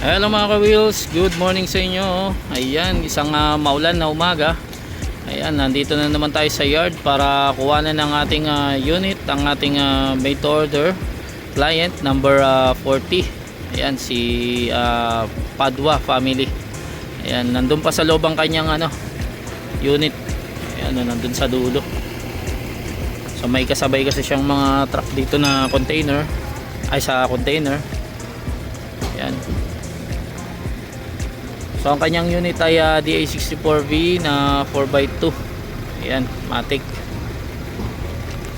Hello mga ka-wheels, good morning sa inyo. Ayan, isang maulan na umaga. Ayan, nandito na naman tayo sa yard para kuhanan ng ating unit, ang ating made to order client number 40. Ayan, si Padua family. Ayan, nandun pa sa loob ang kanyang unit. Ayan, nandun sa dulo. So may kasabay kasi siyang mga truck dito na container, ay sa container. Ayan. So ang kanyang unit ay DA64V na 4x2. Ayan, matic.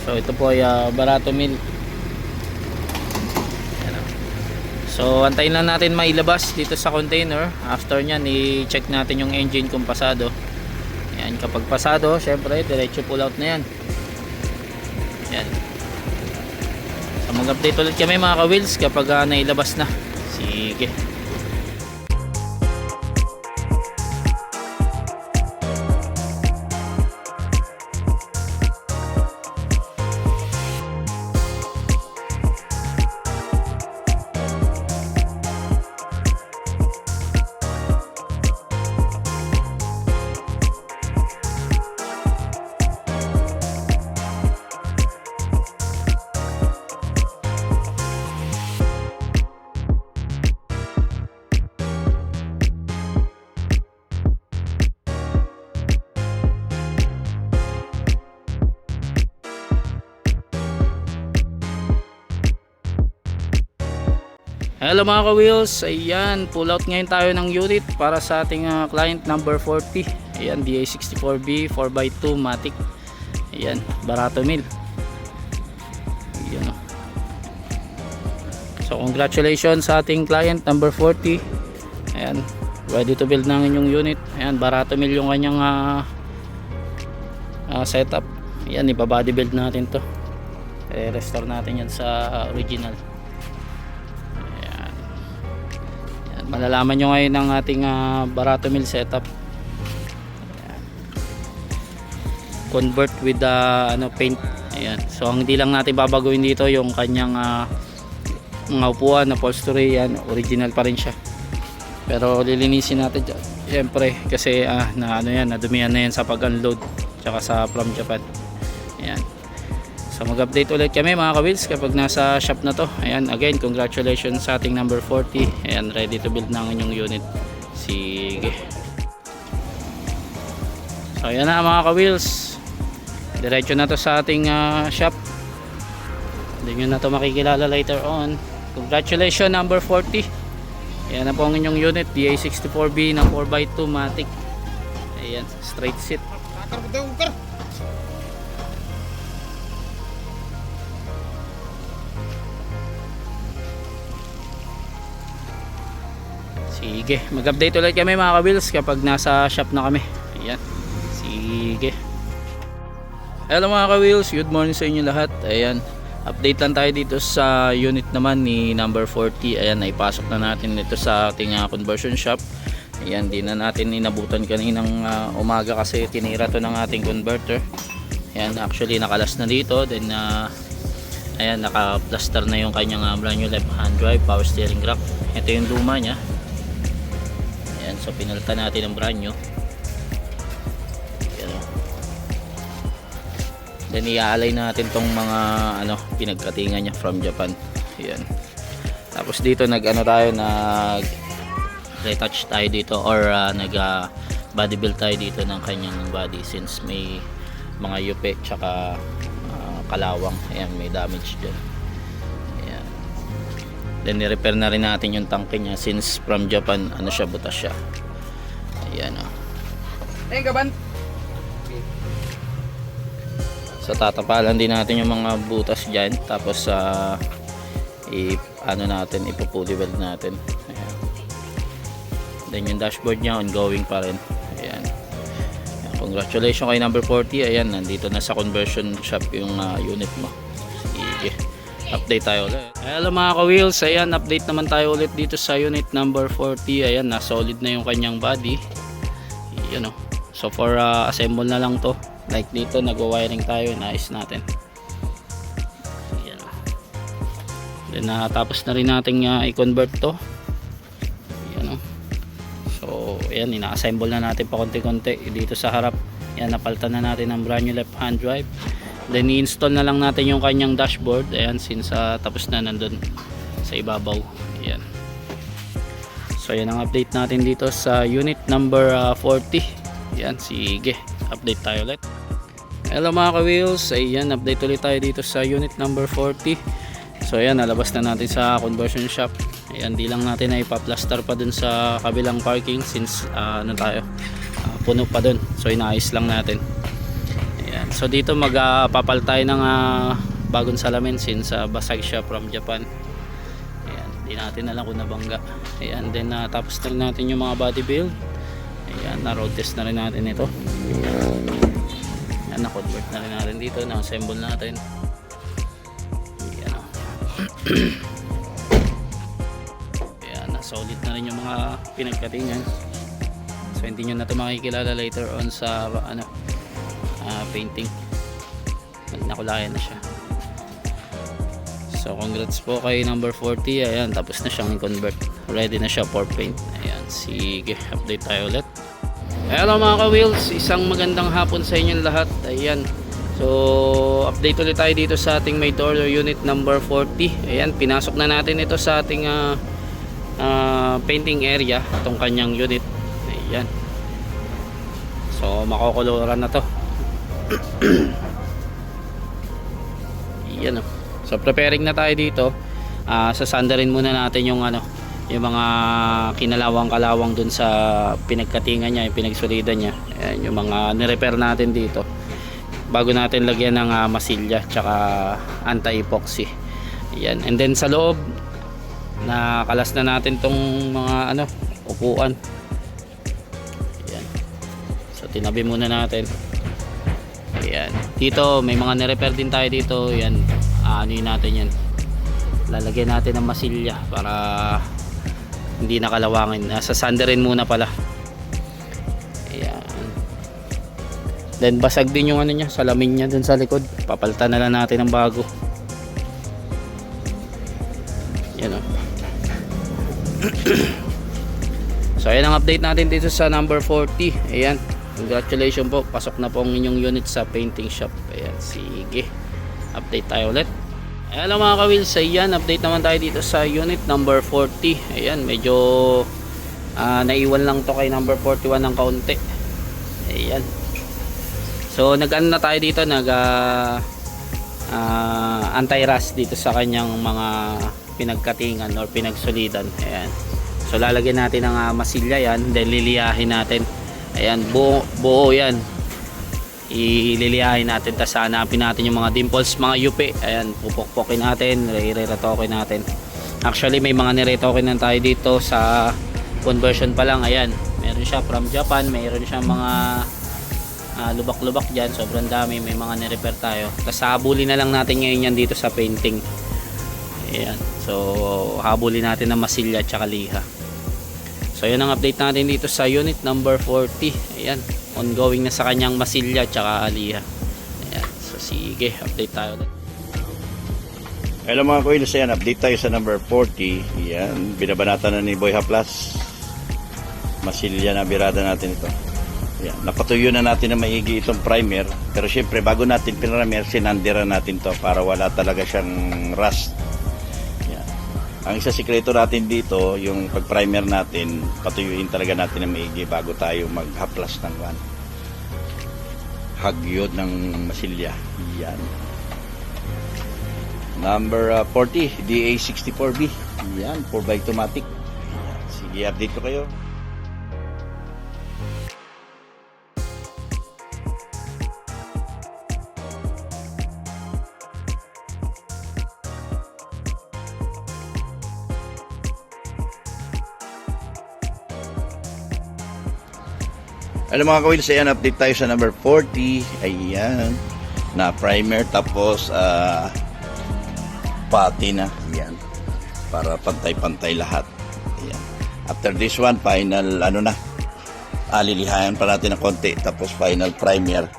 So ito po ay barato mill. Ayan. So antayin lang natin mailabas dito sa container. After nyan i-check natin yung engine kung pasado. Ayan, kapag pasado, syempre diretso pull out na yan. Ayan. So mag-update ulit kami mga ka-wheels kapag nailabas na. Sige. Hello mga ka-wheels, ayan, pull out ngayon tayo ng unit para sa ating client number 40. Ayan, DA64B 4x2 matic. Ayan, barato mill. Ayan. So congratulations sa ating client number 40. Ayan, ready to build ng inyong unit. Ayan, barato mill yung kanyang setup. Ayan, ibabody build natin to. Restore natin yan sa original. Malalaman nyo ngayon ang ating barato mill setup. Ayan. Convert with paint. Ayan. So ang hindi lang natin babaguhin dito yung kanyang mga upuan, upholstery, yan, original pa rin siya. Pero lilinisin natin dyan, siyempre kasi nadumihan na yan sa pag-unload tsaka sa from Japan. Ayan. So mag-update ulit kami mga ka-wheels kapag nasa shop na to. Ayan, again, congratulations sa ating number 40. Ayan, ready to build ng inyong unit. Sige. So ayan na mga ka-wheels. Diretso na to sa ating shop. Hindi nyo na to makikilala later on. Congratulations number 40. Ayan na po ang inyong unit, DA64B na 4x2 matic. Ayan, straight seat. Sige, mag-update ulit kami mga ka-wheels kapag nasa shop na kami. Ayan. Sige. Hello mga ka-wheels, good morning sa inyo lahat. Ayan, update lang tayo dito sa unit naman ni number 40. Ayan, naipasok na natin dito sa ating conversion shop. Ayan, di na natin inabutan kaninang umaga kasi tinira to ng ating converter. Ayan, actually nakalas na dito. Then ayan, naka-plaster na yung kanyang brand new left hand drive, power steering rack. Ito yung luma niya. So pinalitan natin ang brand new. Ayan. Then i-alay natin tong mga pinagkatingan niya from Japan. Ayan. Tapos dito nag retouch tayo dito or body build tayo dito ng kanyang body since may mga yupe tsaka kalawang. Ayan, may damage dyan. Ayan. Then i-repair na rin natin yung tangke niya since from Japan butas siya. Ayan o. So tatapalan din natin yung mga butas dyan. Tapos ipupully weld natin. Ayan. Then yung dashboard niya ongoing pa rin. Ayan. Congratulations kay number 40. Ayan, nandito na sa conversion shop yung unit mo. Sige, update tayo ulit. Hello mga ka-wheels, ayan, update naman tayo ulit dito sa unit number 40. Ayan, na solid na yung kanyang body. Ayan, so for assemble na lang to. Like dito, nagwa-wiring tayo, naayos natin. Ayan. Then tapos na rin natin i-convert to. Ayan, ina-assemble na natin pa konti-konti dito sa harap. Ayan, napalitan na natin ang brand new left hand drive. Then i-install na lang natin yung kanyang dashboard. Ayan, since tapos na nandun sa ibabaw. Ayan. So ayan ang update natin dito sa unit number 40. Ayan, sige, update tayo ulit. Hello mga ka-wheels, ayan, update ulit tayo dito sa unit number 40. So ayan, nalabas na natin sa conversion shop. Ayan, di lang natin na ipa-plaster pa dun sa kabilang parking since puno pa dun. So inaayos lang natin. Ayan, so dito magpapal tayo ng bagong salamin since basag siya from Japan. Ayan, di natin alam kung nabangga. Ayan, then tapos na rin natin yung mga body build. Ayan, na-road test na rin natin ito. Ayan, na-convert na rin natin dito, na-assemble natin. Ayan, ayan, na-solid na rin yung mga pinagkatingan. So hindi nyo na ito makikilala later on sa painting. Nakulayan na siya. So congrats po kay number 40. Ayan, tapos na siyang i-convert. Ready na siya for paint. Ayan, sige, update tayo ulit. Hello mga ka-wheels, isang magandang hapon sa inyong lahat. Ayan, so update ulit tayo dito sa ating made to order unit number 40. Ayan, pinasok na natin ito sa ating painting area, itong kanyang unit. Ayan, so makokoloran na to. Ayan, so preparing na tayo dito. Sasandarin muna natin yung yung mga kinalawang-kalawang dun sa pinagkatingan niya, yung pinagsulidan niya. Ayan, yung mga nirepair natin dito bago natin lagyan ng masilya tsaka anti-epoxy. Ayan, and then sa loob nakalas na natin tong mga upuan. Ayan, so tinabi muna natin. Ayan, dito may mga nirepair din tayo dito. Ayan, yun natin yan, lalagyan natin ng masilya para hindi nakalawangin. Sasandarin muna pala. Ayan, then basag din yung niya, salamin niya dun sa likod. Papalitan na lang natin ng bago. Yan so ayan ang update natin dito sa number 40. Ayan, congratulations po, pasok na po ang inyong unit sa painting shop. Ayan, sige, update tayo ulit. Hello mga ka-wheels, ayan, update naman tayo dito sa unit number 40. Ayan, medyo naiwan lang to kay number 41 ng kaunti. Ayan, so nag-ano na tayo dito, anti-rust dito sa kanyang mga pinagkatingan or pinagsulidan. Ayan, so lalagyan natin ng masilya yan, then liliyahin natin. Ayan, buo yan, ililiyahin natin, tas hanapin natin yung mga dimples, mga yupi. Ayan, pupukpukin natin, re-retokin natin. Actually may mga niretokin na tayo dito sa conversion pa lang. Ayan, meron siya from Japan, meron siya mga lubak-lubak dyan, sobrang dami, may mga nirepair tayo. Tapos habulin na lang natin ngayon yan dito sa painting. Ayan, so habulin natin ng masilya at saka liha. So yun ang update natin dito sa unit number 40. Ayan, ongoing na sa kanyang masilya tsaka aliha. Ayan, so sige, update tayo ulit. Hello mga ka-wheels, ayan, update tayo sa number 40. Ayan, binabanatan na ni Boy Haplas. Masilya na birada natin ito. Ayan, napatuyo na natin na maigi itong primer. Pero syempre bago natin pinramer, sinandira natin to para wala talaga siyang rust. Ang isa sikreto natin dito, yung pag-primer natin, patuyuin talaga natin na maigi bago tayo maghaplas ng hagyod ng masilya. Yan. Number 40, DA64B. Yan, 4x2matic. Sige, update ko kayo. Alam mga ka-wheels, ayan, update tayo sa number 40. Ayan, na primer tapos pati na. Ayan, para pantay-pantay lahat. Ayan. After this one, final lilihayan pa natin ng konti, tapos final primer.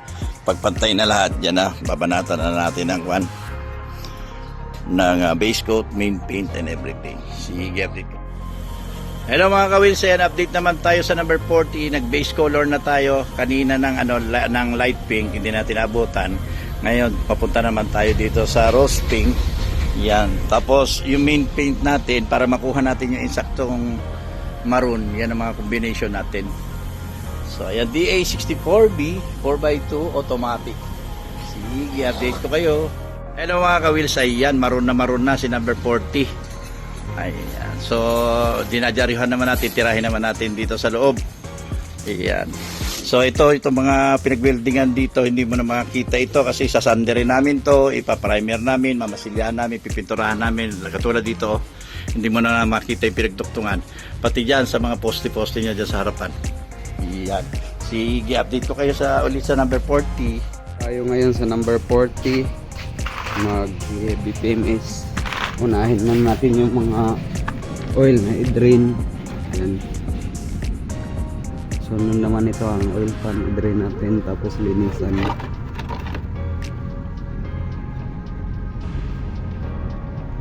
Pagpantay na lahat, yan na, babanatan na natin ng base coat, main paint and everything. Sige, update ko. Hello mga ka-wheels, ayan, update naman tayo sa number 40. Nag-base color na tayo kanina ng ng light pink, hindi natin abutan. Ngayon, papunta naman tayo dito sa rose pink. Yan. Tapos yung main paint natin para makuha natin yung insaktong maroon. Yan ang mga combination natin. So ayan, DA64B 4x2 automatic. Sige, update ko kayo. Hello mga ka-wheels, ayan, maroon na si number 40. Ayan. So, dinadyarihan naman natin, tirahin naman natin dito sa loob. Ayan. So, itong mga pinag-buildingan dito, hindi mo na makita ito kasi sasanderin namin to, ipaprimer namin, mamasilyahan namin, pipinturahan namin. Katulad dito, hindi mo na makita yung pinagduktungan. Pati dyan sa mga poste-poste niya dyan sa harapan. Ayan. Sige, update ko kayo ulit sa number 40. Tayo ngayon sa number 40. Mag-BPMS. Unahin na natin yung mga oil na i-drain. Ayan. Sunod naman ito ang oil pan, i-drain natin tapos linisan.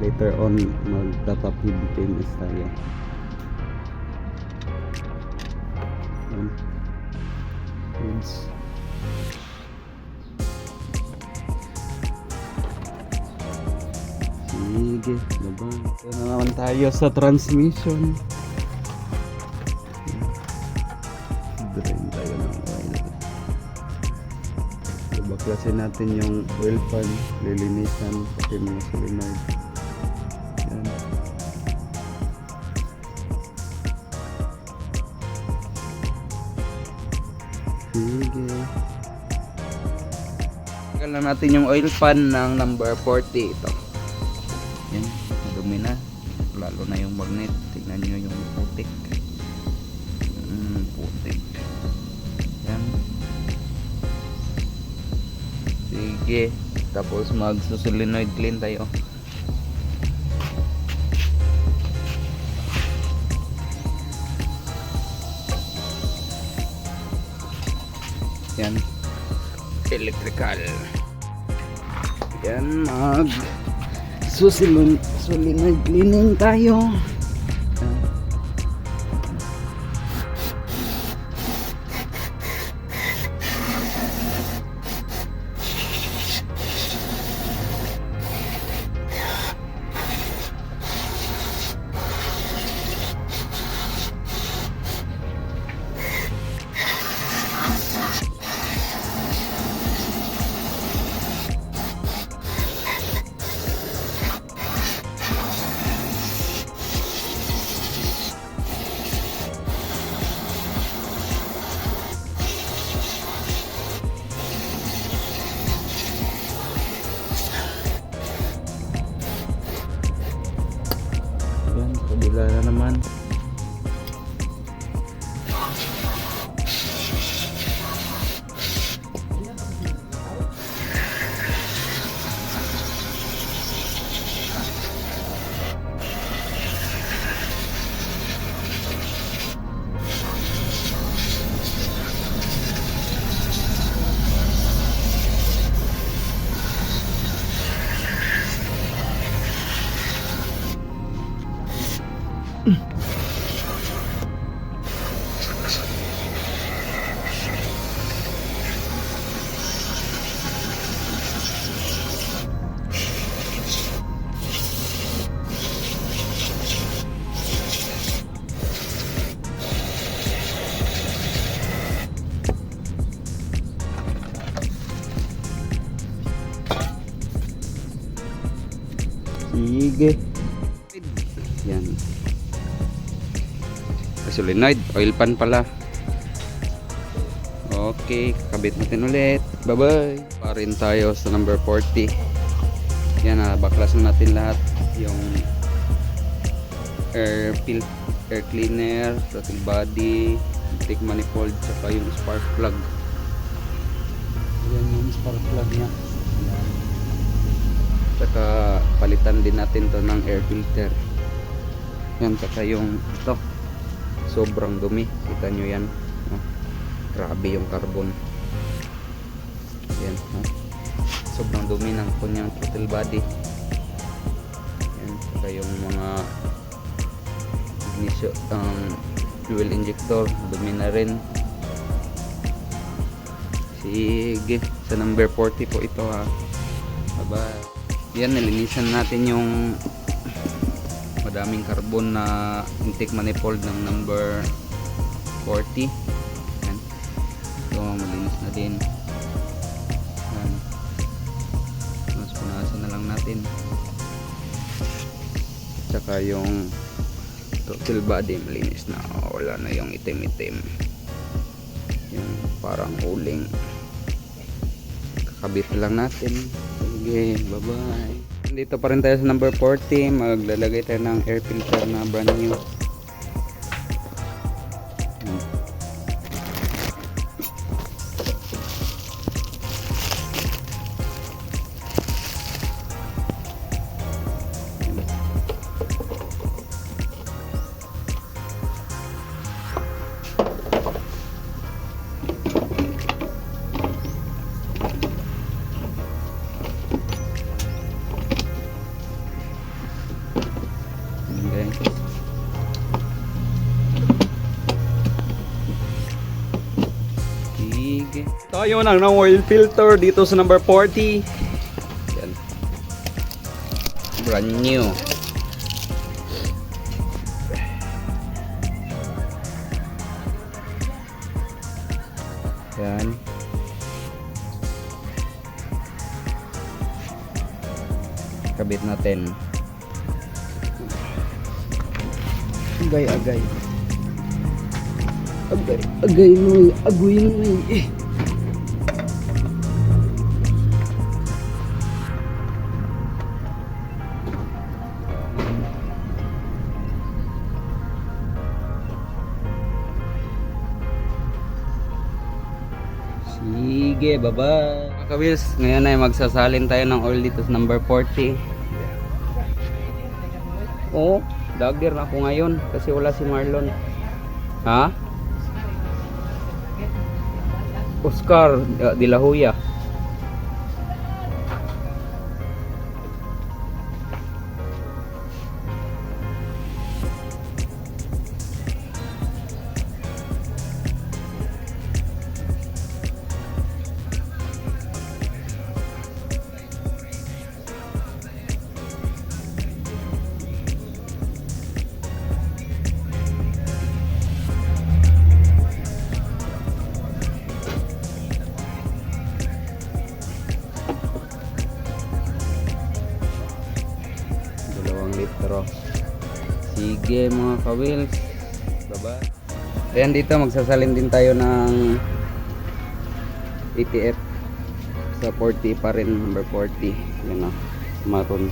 Later on magtatap BPMS tayo. Ayan. Yes. Sige, baba. Ito na naman tayo sa transmission. Drain tayo ng oil. Baklasin natin yung oil pan, lilinisan, pati mga solenoid. Yan. Sige. Tagal lang natin yung oil pan ng number 40 ito. Yan, madumi na. Lalo na yung magnet. Tingnan nyo yung putik. Putik. Yan. Sige. Tapos magsusolenoid clean tayo. Yan. Electrical. Yan, solenoid cleaning tayo. Yan, kabila na naman. Sige. Yan. Solenoid, oil pan pala. Okay, kabit natin ulit. Bye-bye. Pa rin tayo sa number 40. Yan na, baklasan natin lahat. Yung air cleaner, throttle body, intake manifold, saka yung spark plug. Yan yung spark plug niya. Yan. Saka palitan din natin to ng air filter. Yan, saka yung ito, sobrang dumi, kita nyo yan, no? Grabe yung carbon. Yan, no? Sobrang dumi ng kanyang throttle body. Yan, saka yung mga fuel injector, dumi na rin. Sige, sa number 40 po ito ha. Aba, yan, nilinisan natin yung madaming carbon na intake manifold ng number 40. Yan. Ito, malinis na din. Yan. Mas punasan na lang natin. Tsaka yung throttle body, malinis na. Wala na yung itim-itim. Yung parang uling. Kakabit lang natin. Sige, bye-bye. Dito pa rin tayo sa number 40. Maglalagay tayo ng air filter na brand new. Tayo ng oil filter dito sa number 40. Yan. Brand new. Yan. Kabit natin. Agay. Agay mo, agoy mo eh. Sige, bye-bye. Mga ka-wheels, ngayon ay magsasalin tayo ng oil dito sa number 40. Oh, dagger na ako ngayon kasi wala si Marlon. Ha? Oscar de la Hoya. Litro. Sige mga ka-wheels, baba. Ayan, dito magsasalin din tayo ng ATF sa 40 pa rin, number 40. Yan o, maroon.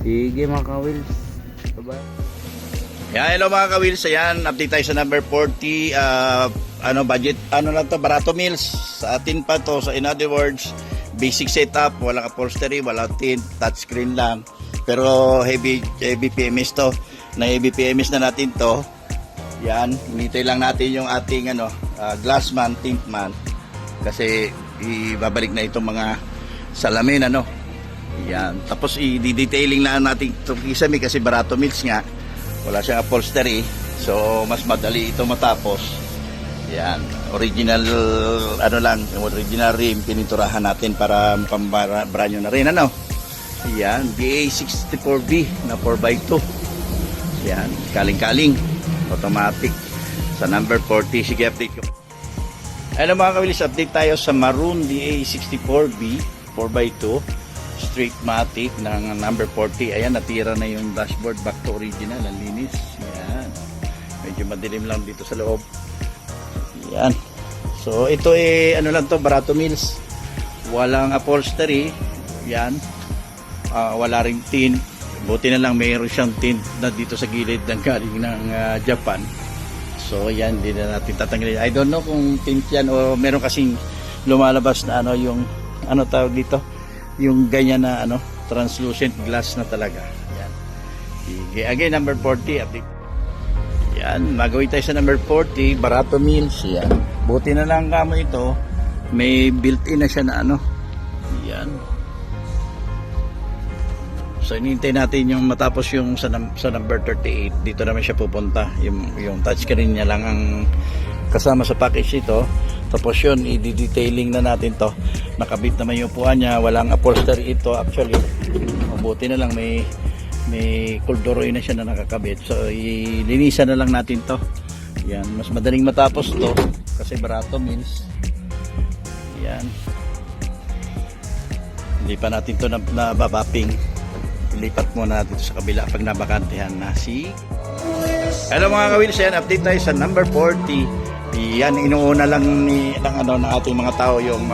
Sige mga ka-wheels, bye-bye. Yeah, hello mga ka-wheels. Ayan, update tayo sa number 40. Budget, lang to, Barato Mills. Sa atin pa to. So in other words, basic setup, walang upholstery, walang tint, touchscreen lang. Pero heavy PMS to. Na heavy PMS na natin to. Yan, hinintay lang natin yung ating glass man, tint man. Kasi ibabalik na itong mga salamin Yan. Tapos i-detailing lang natin itong kisame kasi Barato Mills nga. Wala siyang upholstery. So mas madali ito matapos. Yan. Original original rim pininturahan natin para pambranyo na rin Yan, BA64B na 4x2. Yan, kaling-kaling automatic sa number 40. Sige, update ko. Ano mga kawilis, update tayo sa Maroon DA64B 4x2 straight matic ng number 40. Ayan, natira na yung dashboard back to original, ang linis. Ayan, medyo madilim lang dito sa loob. Ayan, so ito ano lang to, Barato Mills, walang upholstery. Ayan, wala ring tin. Buti na lang mayroon siyang tint na dito sa gilid ng galing ng Japan. So yan, hindi na natin tatanggalin. I don't know kung tint yan o meron kasing lumalabas na ano, yung ano tawag dito, yung ganyan na ano, translucent glass na talaga. Yan. Sige, again, number 40 update. Yan, magawin tayo sa number 40, Barato Mills. Yan, buti na lang kamo ito, may built-in na siya na ano. Yan. So inintay natin yung matapos yung sa number 38. Dito naman siya pupunta. Yung touchscreen niya lang ang kasama sa package ito. Tapos yun, i-detailing na natin to. Nakabit naman yung upuan niya. Walang upholstery ito actually. Mabuti na lang may corduroy na siya na nakakabit. So ilinisan na lang natin to. Yan, mas madaling matapos to kasi Barato Mills. Yan. Hindi pa natin to nababaping. Ilipat muna natin sa kabila pag nabakantihan na si. Hello mga kawilis, yan, update tayo sa number 40. Yan, inuuna lang ng ating mga tao yung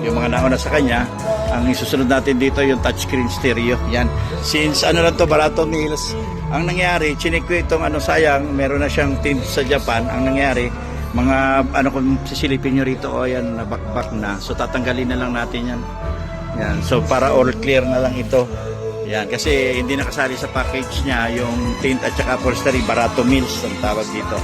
yung mga nauna sa kanya. Ang isusunod natin dito yung touchscreen stereo. Yan, since lang to, Barato Mills, ang nangyari, chinik ko itong sayang, meron na siyang tint sa Japan. Ang nangyari, mga kung sisilipin nyo rito, yan, nabakbak na. So tatanggalin na lang natin yan. Yan, so para all clear na lang ito. Yan, kasi hindi nakasali sa package niya yung tint at saka upholstery. Barato Mills ang tawag dito.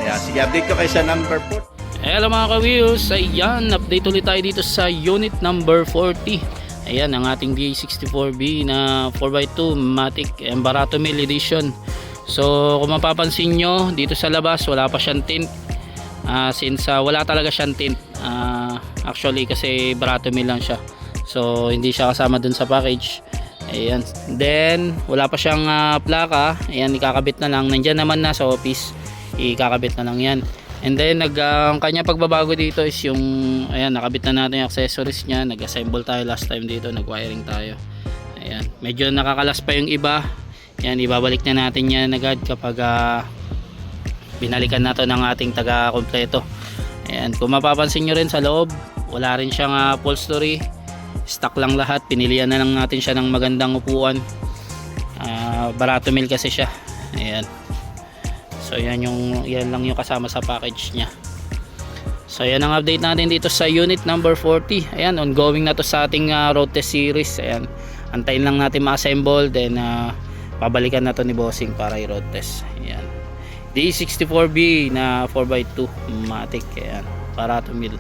Yan, sige, update ko kayo sa number 4. Hello mga ka-wheels, ayan, update ulit tayo dito sa unit number 40. Ayan, ang ating DA64B na 4x2 Matic Barato Mill Edition. So kung mapapansin nyo, dito sa labas wala pa siyang tint. Since wala talaga siyang tint, actually kasi Barato Mill lang siya. So hindi siya kasama dun sa package. Ayan, then wala pa siyang plaka. Ayan, ikakabit na lang. Nandyan naman na sa office, ikakabit na lang yan. And then ang kanya pagbabago dito is yung, ayan, nakabit na natin yung accessories niya. Nag-assemble tayo last time dito, nag-wiring tayo. Ayan, medyo nakakalas pa yung iba. Ayan, ibabalik na natin yan agad kapag binalikan na to ng ating taga-kompleto. Ayan, kung mapapansin nyo rin sa loob, wala rin siyang upholstery. Stock lang lahat, pinilian na lang natin siya ng magandang upuan. Barato Mill kasi siya. Ayan, so yan lang yung kasama sa package nya. So yan ang update natin dito sa unit number 40. Ayan, ongoing na to sa ating road test series. Ayan, antayin lang natin ma-assemble, then pabalikan na to ni Bossing para i-road test. Ayan, D64B na 4x2 Matic. Ayan, Barato Mill.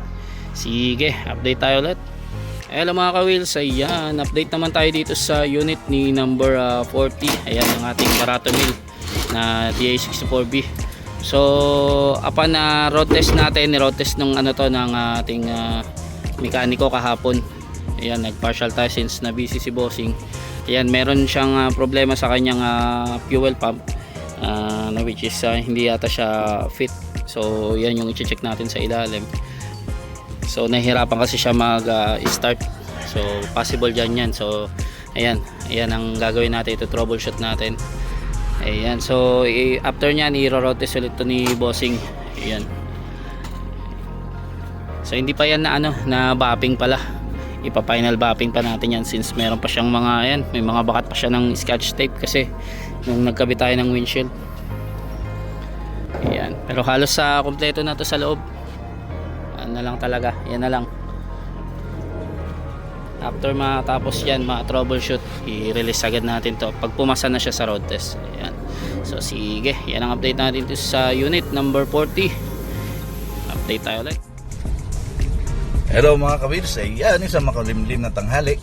Sige, update tayo ulit. Hello mga ka-wheels, ayan, update naman tayo dito sa unit ni number 40. Ayan ang ating Barato Mill na DA64B. So upon na road test natin, ni road test ng ng ating mekaniko kahapon. Ayan, nag-partial tayo since na busy si Bossing. Ayan, meron siyang problema sa kanyang fuel pump, which is hindi yata siya fit. So yan yung i-check natin sa ilalim. So nahihirapan kasi siya mag-start. So possible dyan yan. So ayan ang gagawin natin, ito troubleshoot natin. Ayan, so after nyan i-road test ulit to ni Bossing. Ayan, so hindi pa yan na bapping pala, ipa-final bapping pa natin yan since meron pa siyang mga, may mga bakat pa siya ng scotch tape kasi nung nagkabit tayo ng windshield. Ayan, pero halos sa kompleto na to sa loob. Na lang talaga, yan na lang. After matapos yan, ma-troubleshoot, i-release agad natin to pag pumasa na siya sa road test. Ayan. So sige, yan ang update natin dito sa unit number 40. Update tayo ulit. Hello mga kawilis, ayan, isang makalimlim na tanghali.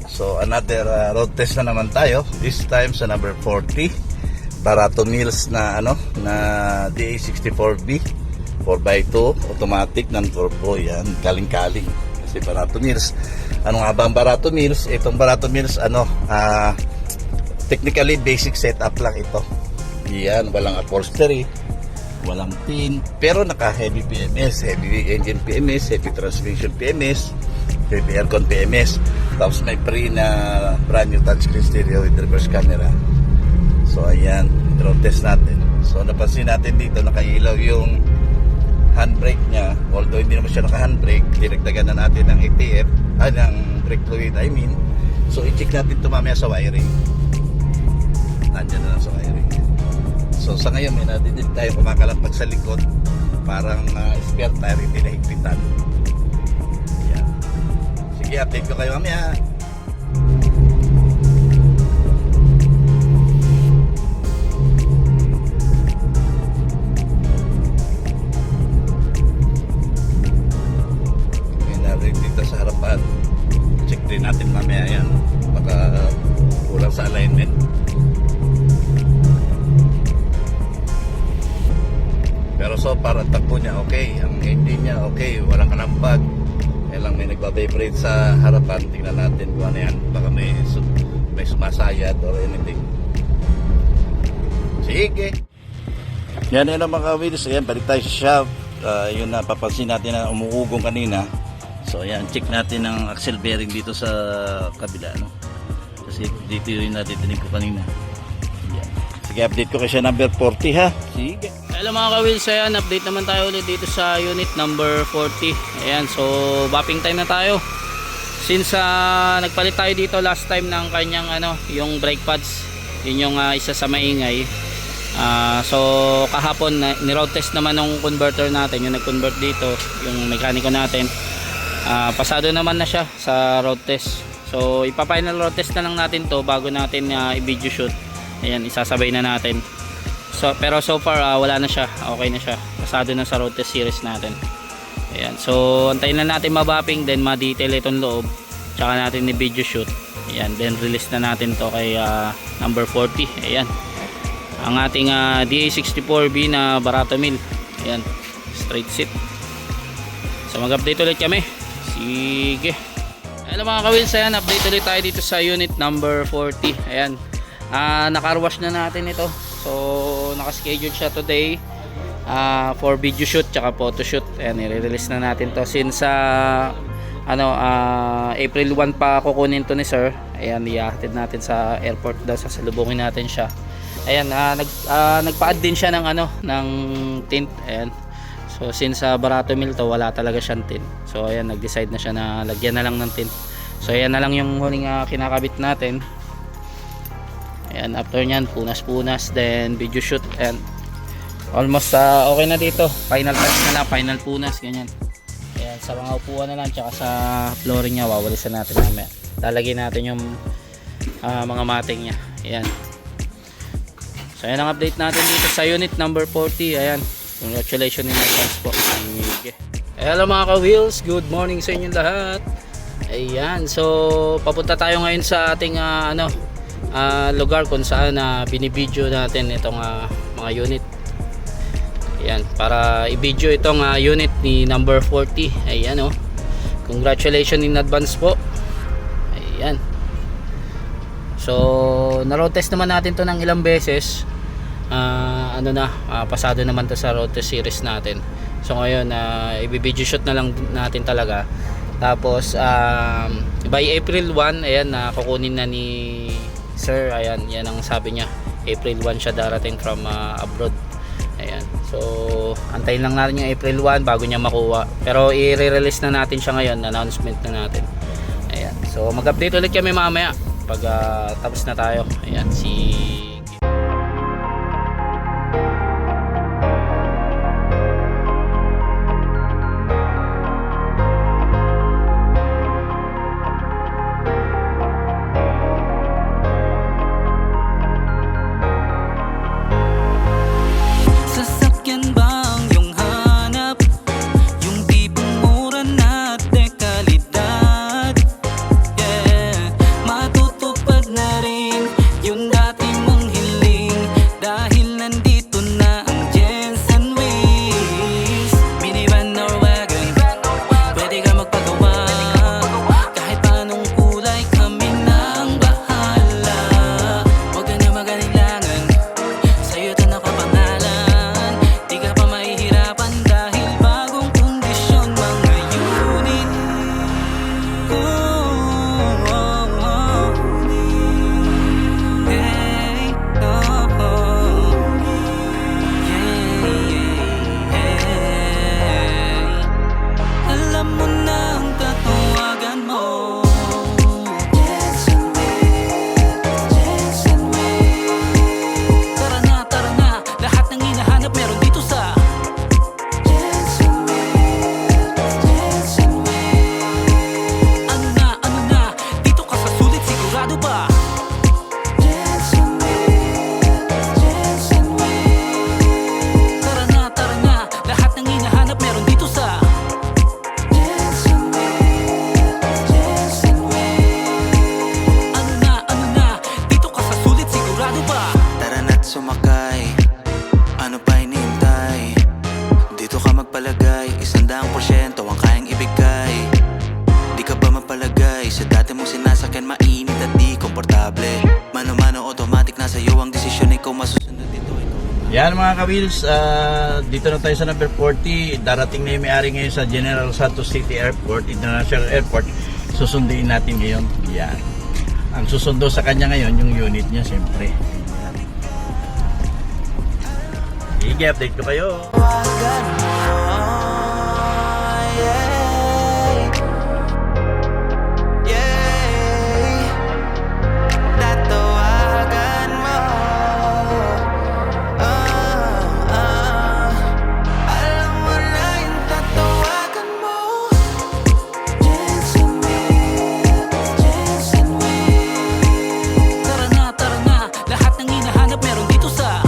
So another road test na naman tayo. This time sa number 40 Barato Mills na na DA64B 4x2 automatic non-turbo. Yan, kaling-kaling kasi Barato Mills. Ano nga ba ang Barato Mills? Itong Barato Mills technically basic setup lang ito. Yan, walang upholstery. walang pin, pero naka heavy PMS, heavy engine PMS, heavy transmission PMS, heavy aircon PMS. Tapos may pre na brand new touchscreen stereo with reverse camera. So ayan, road test natin. So napansin natin dito nakailaw yung handbrake niya, although hindi naman siya naka handbrake, dinagdagan na natin ng ATF, ng brake fluid I mean. So i-check natin ito mamaya sa wiring. Nandiyan na lang sa wiring. So sa ngayon may nadidig tayo kumakalapag sa likod, parang spare tire hindi nahigpitan. Yan. Sige, update ko kayo mamaya. May narinig dito sa harapan. Check din natin mamaya yan. Baka kulang sa alignment. Pero so para takbo niya okay, ang engine niya okay, walang kalampag. Kaya lang may nagbabibrate sa harapan, tingnan natin kung ano yan, baka may sumasayad or anything. Sige. Yan yun ang mga wheels, ayan, balik tayo sa shop. Yun na, papansin natin na umuugong kanina. So ayan, check natin ang axle bearing dito sa kabila, no? Kasi dito yung natitinig ko kanina. Ayan. Sige, update ko kasi number 40 ha. Sige. Hello mga ka-wheels, ayan, update naman tayo ulit dito sa unit number 40. Ayan, so bapping time na tayo. Since nagpalit tayo dito last time ng kanyang yung brake pads. Yun yung isa sa maingay. So kahapon ni-road test naman ng converter natin, yung nag-convert dito, yung mekaniko natin. Pasado naman na siya sa road test. So ipa-final road test na lang natin to bago natin i-video shoot. Ayan, isasabay na natin. So, pero so far wala na siya, okay na siya, pasado na sa road test series natin. Ayan, so antayin na natin mabapping, then ma-detail itong loob, tsaka natin i-video shoot. Ayan, then release na natin to kay number 40. Ayan, ang ating DA64B na Barato Mill. Ayan, straight seat. So mag-update ulit kami. Sige. Hello mga ka-wheels, ayan, update ulit tayo dito sa unit number 40. Ayan, naka-wash na natin ito. So naka-schedule siya today for video shoot tsaka photo shoot. Ayan, i-release na natin to since April 1 pa kukunin to ni sir. Ayan, i-hatid natin sa airport daw, sasalubungin natin siya. Ayan, nagpa-add din siya ng ng tint. Ayan, so since Barato Mill to, wala talaga siyang tint. So ayan, nag-decide na siya na lagyan na lang ng tint. So ayan na lang yung huling kinakabit natin. Ayan, after nyan, punas-punas, then video shoot, and almost okay na dito. Final touch na lang, final punas, ganyan. Ayan, sa mga upuan na lang, tsaka sa flooring nya, wawalisan natin namin. Lalagyan natin yung mga mating nya. Ayan. So ayan ang update natin dito sa unit number 40. Ayan, congratulations in advance po. Hello mga ka-wheels, good morning sa inyo lahat. Ayan, so papunta tayo ngayon sa ating lugar kung saan binibidyo natin itong mga unit. Ayan, para i-video itong unit ni number 40. Ayan, congratulations in advance po. Ayan, so na-road test naman natin to ng ilang beses. Pasado naman to sa road test series natin. So ngayon i-video shoot na lang natin talaga. Tapos by April 1, ayan, kukunin na ni sir. Ayan, yan ang sabi niya, April 1 siya darating from abroad. Ayan, so antayin lang natin yung April 1 bago niya makuha, pero i-release na natin siya ngayon, announcement na natin. Ayan, so mag-update ulit kami mamaya pag tapos na tayo. Ayan, Matutupad na rin yung dati mong Yan mga ka-wheels, dito na tayo sa number 40. Darating na yung may-ari ngayon sa General Santos City Airport, International Airport. Susunduin natin ngayon. Yan. Ang susundo sa kanya ngayon, yung unit niya siyempre. Yan. Sige, update ko kayo. Tara na, lahat ng hinahanap meron dito sa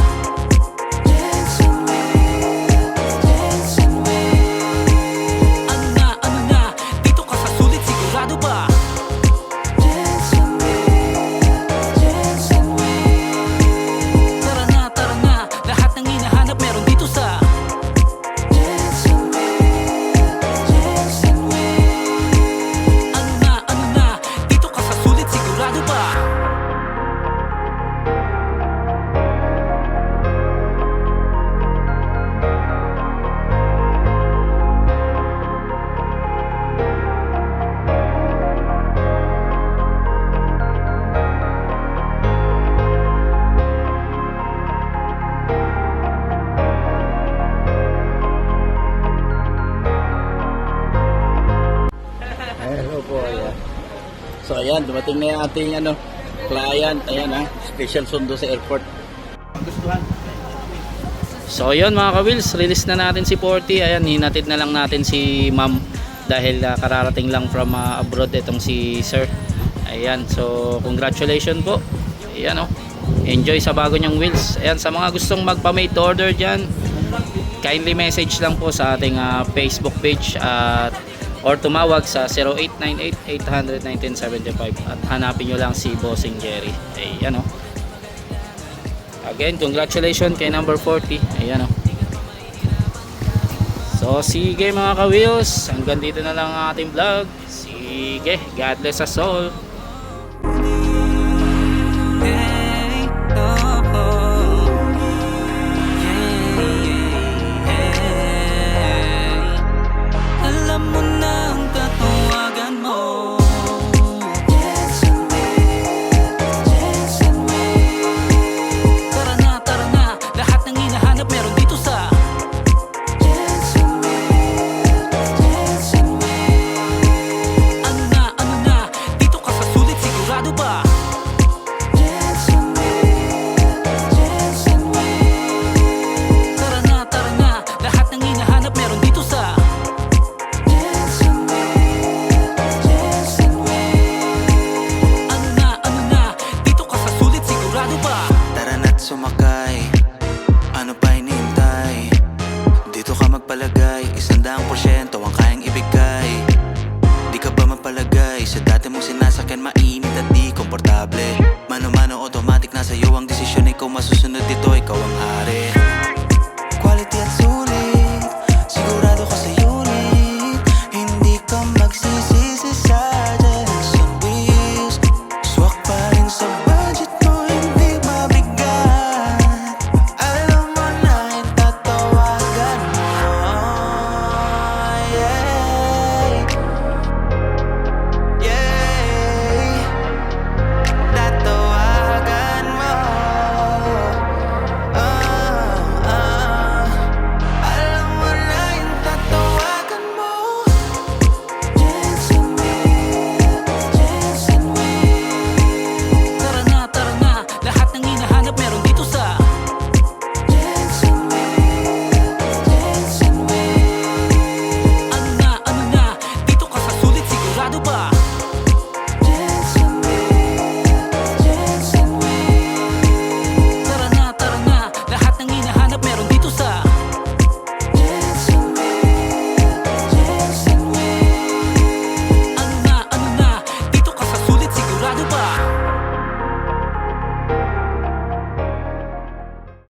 ano na, dito ka sa sulit sigurado ba? Tara na, lahat ng hinahanap meron dito sa ano na, dito ka sa sulit sigurado ba? Hello po, ayan. So ayan, dumating na yung ating client. Ayan special sundo sa airport. So yun mga ka-wheels, release na natin si 40. Ayan, hinatid na lang natin si ma'am dahil kararating lang from abroad itong si sir. Ayan, so congratulations po. Ayan enjoy sa bago niyang wheels. Ayan, sa mga gustong magpa-made to order dyan, kindly message lang po sa ating Facebook page at or tumawag sa 0898-800-1975 at hanapin nyo lang si Bossing Jerry. Ayan again, congratulations kay number 40. Ayan So sige mga ka-wheels, hanggang dito na lang ang ating vlog. Sige, God bless us all.